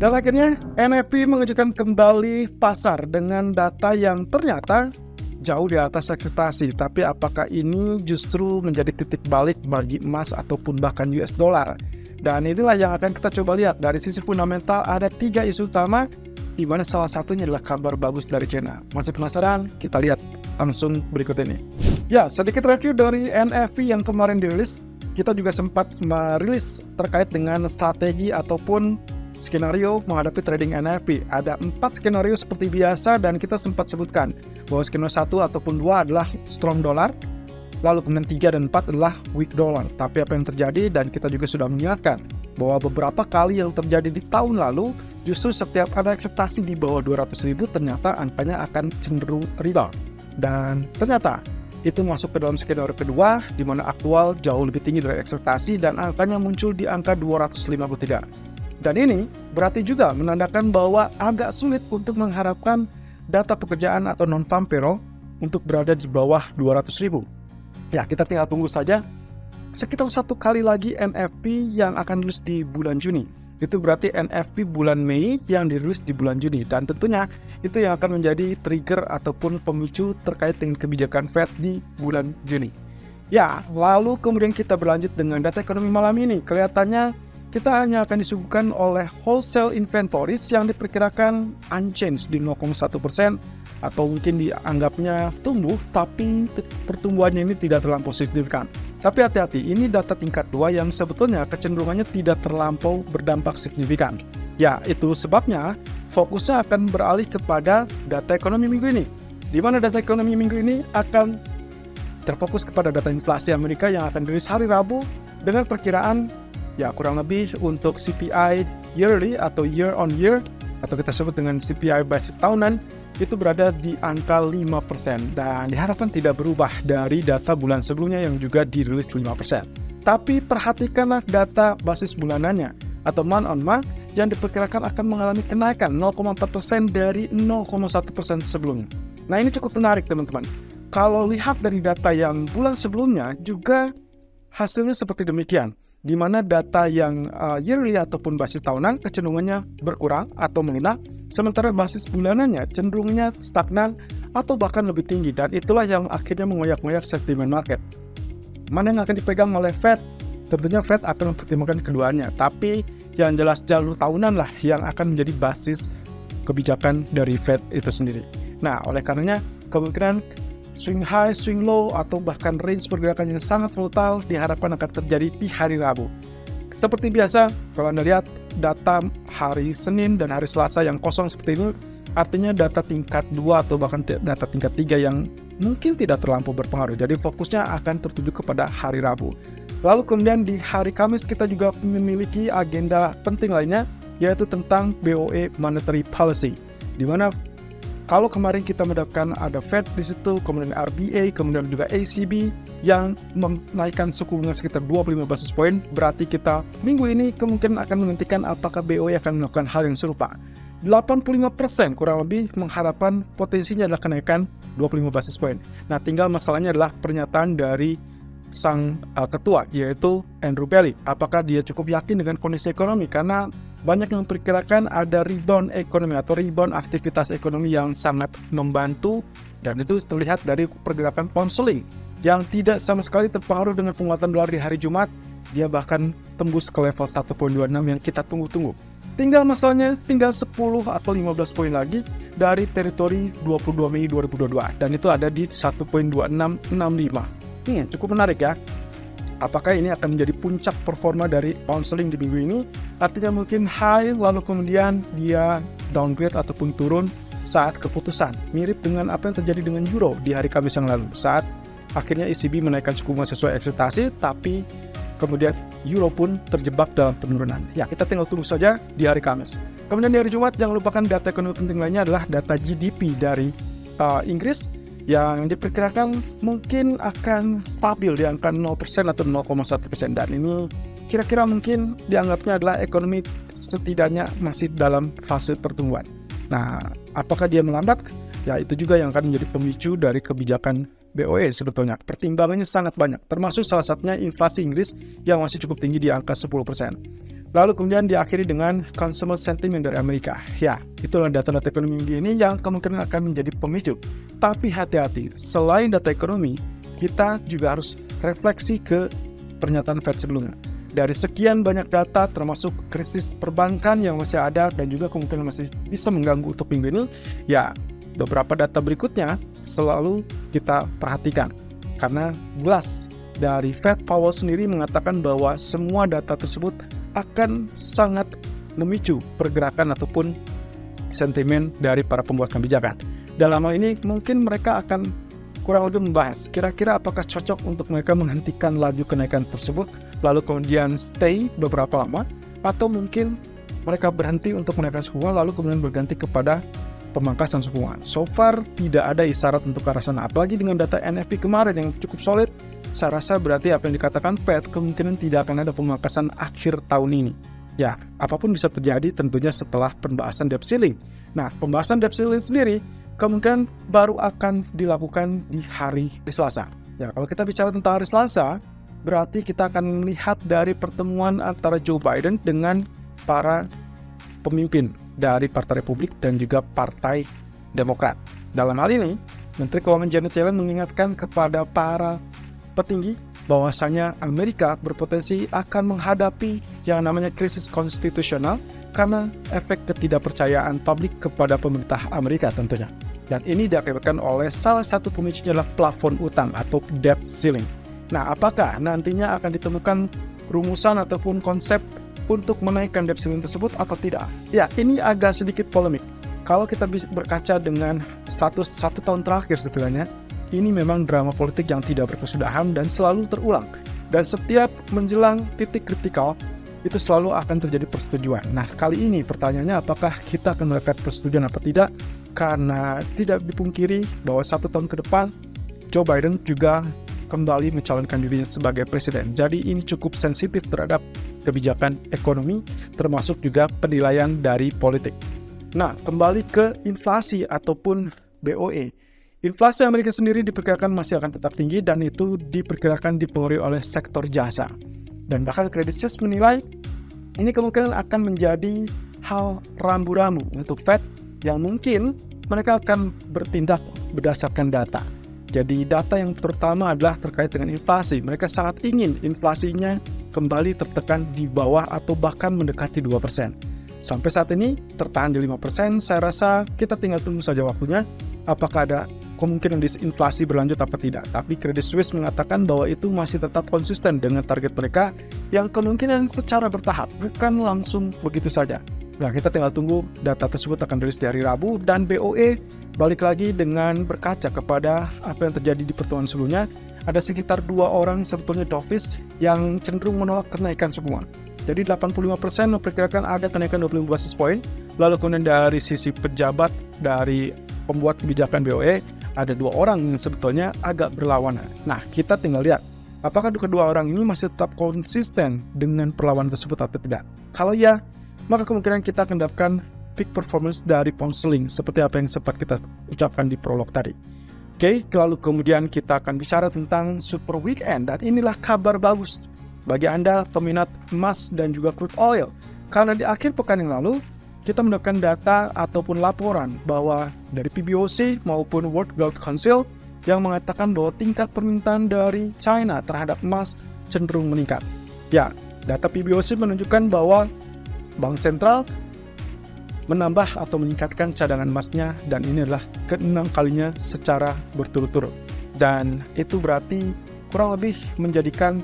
Dan akhirnya NFP mengejutkan kembali pasar dengan data yang ternyata jauh di atas ekspektasi. Tapi apakah ini justru menjadi titik balik bagi emas ataupun bahkan US dollar? Dan inilah yang akan kita coba lihat. Dari sisi fundamental ada 3 isu utama, di mana salah satunya adalah kabar bagus dari China. Masih penasaran? Kita lihat langsung berikut ini. Ya, sedikit review dari NFP yang kemarin dirilis. Kita juga sempat merilis terkait dengan strategi ataupun skenario menghadapi trading NFP. Ada 4 skenario seperti biasa dan kita sempat sebutkan bahwa skenario 1 ataupun 2 adalah strong dollar, lalu kemudian 3 dan 4 adalah weak dollar. Tapi apa yang terjadi, dan kita juga sudah mengingatkan bahwa beberapa kali yang terjadi di tahun lalu, justru setiap ada ekspektasi di bawah 200.000 ternyata angkanya akan cenderung rebound. Dan ternyata itu masuk ke dalam skenario kedua, di mana aktual jauh lebih tinggi dari ekspektasi dan angkanya muncul di angka 253. Dan ini berarti juga menandakan bahwa agak sulit untuk mengharapkan data pekerjaan atau non-farm payroll untuk berada di bawah 200.000. Ya, kita tinggal tunggu saja. Sekitar 1 kali lagi NFP yang akan dirilis di bulan Juni. Itu berarti NFP bulan Mei yang dirilis di bulan Juni. Dan tentunya itu yang akan menjadi trigger ataupun pemicu terkait dengan kebijakan Fed di bulan Juni. Ya, lalu kemudian kita berlanjut dengan data ekonomi malam ini. Kelihatannya kita hanya akan disuguhkan oleh wholesale inventories yang diperkirakan unchanged di 0,1%, atau mungkin dianggapnya tumbuh, tapi pertumbuhannya ini tidak terlampau signifikan. Tapi hati-hati, ini data tingkat 2 yang sebetulnya kecenderungannya tidak terlampau berdampak signifikan. Ya, itu sebabnya fokusnya akan beralih kepada data ekonomi minggu ini, di mana data ekonomi minggu ini akan terfokus kepada data inflasi Amerika yang akan dirilis hari Rabu dengan perkiraan ya kurang lebih untuk CPI yearly atau year on year, atau kita sebut dengan CPI basis tahunan, itu berada di angka 5% dan diharapkan tidak berubah dari data bulan sebelumnya yang juga dirilis 5%. Tapi perhatikanlah data basis bulanannya atau month on month yang diperkirakan akan mengalami kenaikan 0,4% dari 0,1% sebelumnya. Nah, ini cukup menarik teman-teman. Kalau lihat dari data yang bulan sebelumnya juga hasilnya seperti demikian, di mana data yang yearly ataupun basis tahunan kecenderungannya berkurang atau melunak, sementara basis bulanannya cenderungnya stagnan atau bahkan lebih tinggi, dan itulah yang akhirnya mengoyak-ngoyak sentimen market. Mana yang akan dipegang oleh Fed? Tentunya Fed akan mempertimbangkan keduanya, tapi yang jelas jalur tahunan lah yang akan menjadi basis kebijakan dari Fed itu sendiri. Nah, oleh karenanya kemungkinan swing high, swing low, atau bahkan range pergerakan yang sangat volatile diharapkan akan terjadi di hari Rabu. Seperti biasa, kalau Anda lihat data hari Senin dan hari Selasa yang kosong seperti ini, artinya data tingkat 2 atau bahkan data tingkat 3 yang mungkin tidak terlampau berpengaruh. Jadi fokusnya akan tertuju kepada hari Rabu. Lalu kemudian di hari Kamis kita juga memiliki agenda penting lainnya, yaitu tentang BOE Monetary Policy, di mana kalau kemarin kita mendapatkan ada Fed di situ, kemudian RBA, kemudian juga ECB yang menaikkan suku bunga sekitar 25 basis point, berarti kita minggu ini kemungkinan akan menghentikan apakah BOE akan melakukan hal yang serupa. 85% kurang lebih mengharapkan potensinya adalah kenaikan 25 basis point. Nah, tinggal masalahnya adalah pernyataan dari sang ketua, yaitu Andrew Bailey. Apakah dia cukup yakin dengan kondisi ekonomi? Karena banyak yang memperkirakan ada rebound ekonomi atau rebound aktivitas ekonomi yang sangat membantu, dan itu terlihat dari pergerakan pound sterling yang tidak sama sekali terpengaruh dengan penguatan dolar di hari Jumat. Dia bahkan tembus ke level 1.26 yang kita tunggu-tunggu. Tinggal masalahnya tinggal 10 atau 15 poin lagi dari teritori 22 Mei 2022, dan itu ada di 1.2665. Cukup menarik ya. Apakah ini akan menjadi puncak performa dari pound sterling di minggu ini? Artinya mungkin high lalu kemudian dia downgrade ataupun turun saat keputusan. Mirip dengan apa yang terjadi dengan euro di hari Kamis yang lalu, saat akhirnya ECB menaikkan suku bunga sesuai ekspektasi, tapi kemudian euro pun terjebak dalam penurunan. Ya, kita tinggal tunggu saja di hari Kamis. Kemudian di hari Jumat, jangan lupakan data ekonomi penting lainnya adalah data GDP dari Inggris, yang diperkirakan mungkin akan stabil di angka 0% atau 0,1%, dan ini kira-kira mungkin dianggapnya adalah ekonomi setidaknya masih dalam fase pertumbuhan. Nah, apakah dia melambat? Ya, itu juga yang akan menjadi pemicu dari kebijakan BOE sebetulnya. Pertimbangannya sangat banyak, termasuk salah satunya inflasi Inggris yang masih cukup tinggi di angka 10%. Lalu kemudian diakhiri dengan consumer sentiment dari Amerika. Ya, itulah data-data ekonomi minggu ini yang kemungkinan akan menjadi pemicu. Tapi hati-hati, selain data ekonomi, kita juga harus refleksi ke pernyataan Fed sebelumnya. Dari sekian banyak data termasuk krisis perbankan yang masih ada dan juga kemungkinan masih bisa mengganggu untuk minggu ini, ya beberapa data berikutnya selalu kita perhatikan. Karena jelas dari Fed Powell sendiri mengatakan bahwa semua data tersebut akan sangat memicu pergerakan ataupun sentimen dari para pembuat kebijakan. Dalam hal ini mungkin mereka akan kurang lebih membahas kira-kira apakah cocok untuk mereka menghentikan laju kenaikan tersebut lalu kemudian stay beberapa lama, atau mungkin mereka berhenti untuk menaikkan suku bunga lalu kemudian berganti kepada pemangkasan suku bunga. So far tidak ada isyarat untuk ke arah sana, apalagi dengan data NFP kemarin yang cukup solid. Saya rasa berarti apa yang dikatakan Fed kemungkinan tidak akan ada pemangkasan akhir tahun ini. Ya, apapun bisa terjadi tentunya setelah pembahasan debt ceiling. Nah, pembahasan debt ceiling sendiri kemungkinan baru akan dilakukan di hari Selasa. Ya, kalau kita bicara tentang hari Selasa, berarti kita akan melihat dari pertemuan antara Joe Biden dengan para pemimpin dari Partai Republik dan juga Partai Demokrat. Dalam hal ini, Menteri Keuangan Janet Yellen mengingatkan kepada para petinggi bahwasanya Amerika berpotensi akan menghadapi yang namanya krisis konstitusional karena efek ketidakpercayaan publik kepada pemerintah Amerika tentunya. Dan ini diakibatkan oleh salah satu pemicunya adalah plafon utang atau debt ceiling. Nah, apakah nantinya akan ditemukan rumusan ataupun konsep untuk menaikkan debt ceiling tersebut atau tidak? Ya, ini agak sedikit polemik. Kalau kita bisa berkaca dengan status 1 tahun terakhir setidaknya, ini memang drama politik yang tidak berkesudahan dan selalu terulang. Dan setiap menjelang titik kritikal, itu selalu akan terjadi persetujuan. Nah, kali ini pertanyaannya apakah kita akan mendapatkan persetujuan atau tidak? Karena tidak dipungkiri bahwa 1 tahun ke depan, Joe Biden juga kembali mencalonkan dirinya sebagai presiden. Jadi ini cukup sensitif terhadap kebijakan ekonomi, termasuk juga penilaian dari politik. Nah, kembali ke inflasi ataupun BOE. Inflasi Amerika sendiri diperkirakan masih akan tetap tinggi dan itu diperkirakan dipengaruhi oleh sektor jasa. Dan bahkan Credit Suisse menilai ini kemungkinan akan menjadi hal rambu-rambu untuk Fed yang mungkin mereka akan bertindak berdasarkan data. Jadi data yang terutama adalah terkait dengan inflasi. Mereka sangat ingin inflasinya kembali tertekan di bawah atau bahkan mendekati 2%. Sampai saat ini tertahan di 5%, saya rasa kita tinggal tunggu saja waktunya apakah ada kemungkinan disinflasi berlanjut apa tidak. Tapi Credit Suisse mengatakan bahwa itu masih tetap konsisten dengan target mereka yang kemungkinan secara bertahap, bukan langsung begitu saja. Nah, kita tinggal tunggu data tersebut akan rilis di hari Rabu. Dan BOE balik lagi dengan berkaca kepada apa yang terjadi di pertemuan sebelumnya, ada sekitar 2 orang sebetulnya dovish yang cenderung menolak kenaikan suku bunga. Jadi 85% memperkirakan ada kenaikan 25 basis point. Lalu kemudian dari sisi pejabat dari pembuat kebijakan BOE, ada 2 orang yang sebetulnya agak berlawanan. Nah, kita tinggal lihat apakah kedua orang ini masih tetap konsisten dengan perlawanan tersebut atau tidak. Kalau ya, maka kemungkinan kita akan mendapatkan peak performance dari pound sterling seperti apa yang sempat kita ucapkan di prolog tadi. Oke, lalu kemudian kita akan bicara tentang super weekend, dan inilah kabar bagus bagi Anda peminat emas dan juga crude oil. Karena di akhir pekan yang lalu kita mendapatkan data ataupun laporan bahwa dari PBOC maupun World Gold Council yang mengatakan bahwa tingkat permintaan dari China terhadap emas cenderung meningkat. Ya, data PBOC menunjukkan bahwa Bank Sentral menambah atau meningkatkan cadangan emasnya, dan ini adalah ke-6 kalinya secara berturut-turut. Dan itu berarti kurang lebih menjadikan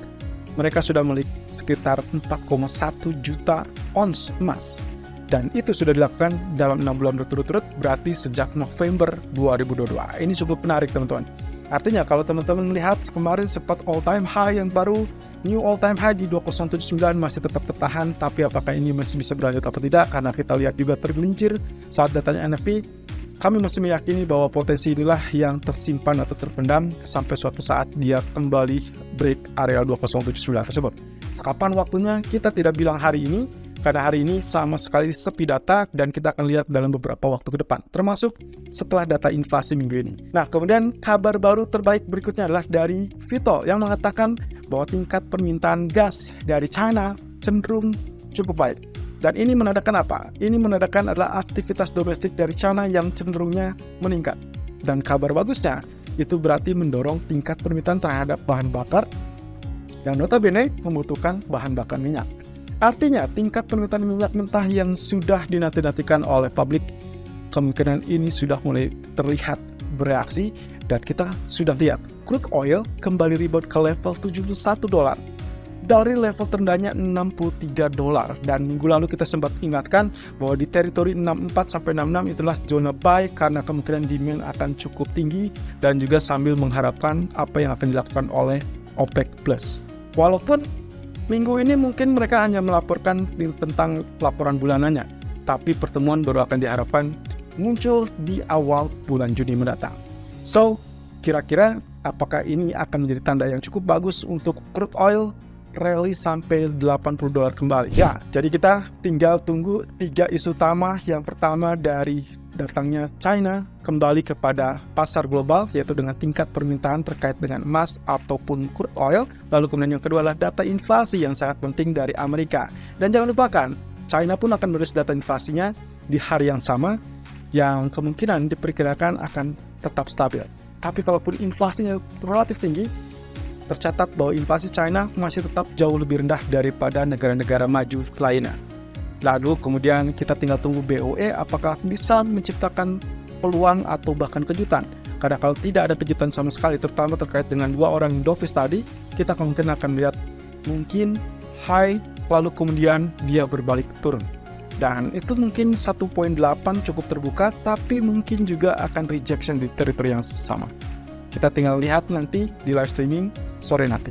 mereka sudah memiliki sekitar 4,1 juta ons emas. Dan itu sudah dilakukan dalam 6 bulan berturut-turut, berarti sejak November 2022. Ini cukup menarik teman-teman. Artinya kalau teman-teman melihat kemarin sempat all time high yang baru, new all time high di 2079 masih tetap tertahan, tapi apakah ini masih bisa berlanjut atau tidak? Karena kita lihat juga tergelincir saat datanya NFP, kami masih meyakini bahwa potensi inilah yang tersimpan atau terpendam sampai suatu saat dia kembali break area 2079 tersebut. Kapan waktunya kita tidak bilang hari ini, karena hari ini sama sekali sepi data dan kita akan lihat dalam beberapa waktu ke depan, termasuk setelah data inflasi minggu ini. Nah, kemudian kabar baru terbaik berikutnya adalah dari Vitol yang mengatakan bahwa tingkat permintaan gas dari China cenderung cukup baik. Dan ini menandakan apa? Ini menandakan adalah aktivitas domestik dari China yang cenderungnya meningkat. Dan kabar bagusnya, itu berarti mendorong tingkat permintaan terhadap bahan bakar yang notabene membutuhkan bahan bakar minyak. Artinya, tingkat permintaan minyak mentah yang sudah dinanti-nantikan oleh publik, kemungkinan ini sudah mulai terlihat bereaksi, dan kita sudah lihat crude oil kembali rebound ke level $71 dari level terendahnya $63. Dan minggu lalu kita sempat ingatkan bahwa di teritori 64 sampai 66 itulah zona buy karena kemungkinan demand akan cukup tinggi, dan juga sambil mengharapkan apa yang akan dilakukan oleh OPEC Plus. Walaupun minggu ini mungkin mereka hanya melaporkan tentang laporan bulanannya, tapi pertemuan baru akan diharapkan muncul di awal bulan Juni mendatang. So, kira-kira apakah ini akan menjadi tanda yang cukup bagus untuk crude oil rally sampai $80 kembali? Ya, jadi kita tinggal tunggu 3 isu utama. Yang pertama dari datangnya China kembali kepada pasar global, yaitu dengan tingkat permintaan terkait dengan emas ataupun crude oil. Lalu kemudian yang kedua adalah data inflasi yang sangat penting dari Amerika. Dan jangan lupakan, China pun akan merilis data inflasinya di hari yang sama, yang kemungkinan diperkirakan akan tetap stabil. Tapi kalaupun inflasinya relatif tinggi, tercatat bahwa inflasi China masih tetap jauh lebih rendah daripada negara-negara maju lainnya. Lalu kemudian kita tinggal tunggu BOE apakah bisa menciptakan peluang atau bahkan kejutan. Karena kalau tidak ada kejutan sama sekali, terutama terkait dengan 2 orang dovish tadi, kita mungkin akan melihat mungkin high, lalu kemudian dia berbalik turun. Dan itu mungkin 1.8 cukup terbuka, tapi mungkin juga akan rejection di teritori yang sama. Kita tinggal lihat nanti di live streaming sore nanti.